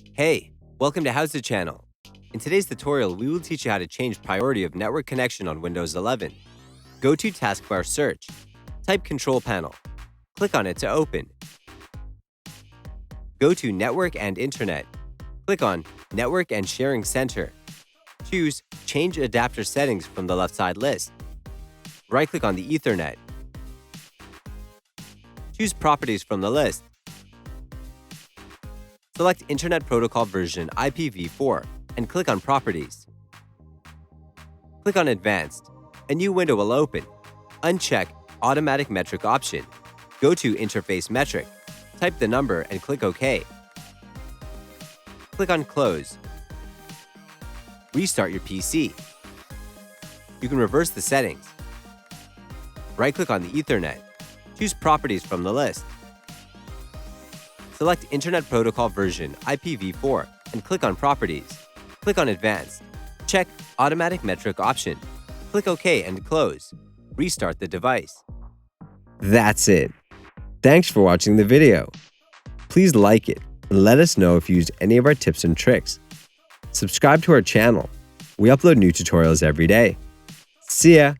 Hey, welcome to HOWZA channel. In today's tutorial, we will teach you how to change priority of network connection on Windows 11. Go to Taskbar Search, type Control Panel, click on it to open. Go to Network and Internet, click on Network and Sharing Center. Choose Change Adapter Settings from the left side list. Right-click on the Ethernet. Choose Properties from the list. Select Internet Protocol version IPv4 and click on Properties. Click on Advanced. A new window will open. Uncheck Automatic Metric option. Go to Interface Metric. Type the number and click OK. Click on Close. Restart your PC. You can reverse the settings. Right-click on the Ethernet. Choose Properties from the list. Select Internet Protocol version IPv4 and click on Properties. Click on Advanced. Check Automatic Metric option. Click OK and close. Restart the device. That's it. Thanks for watching the video. Please like it and let us know if you used any of our tips and tricks. Subscribe to our channel. We upload new tutorials every day. See ya!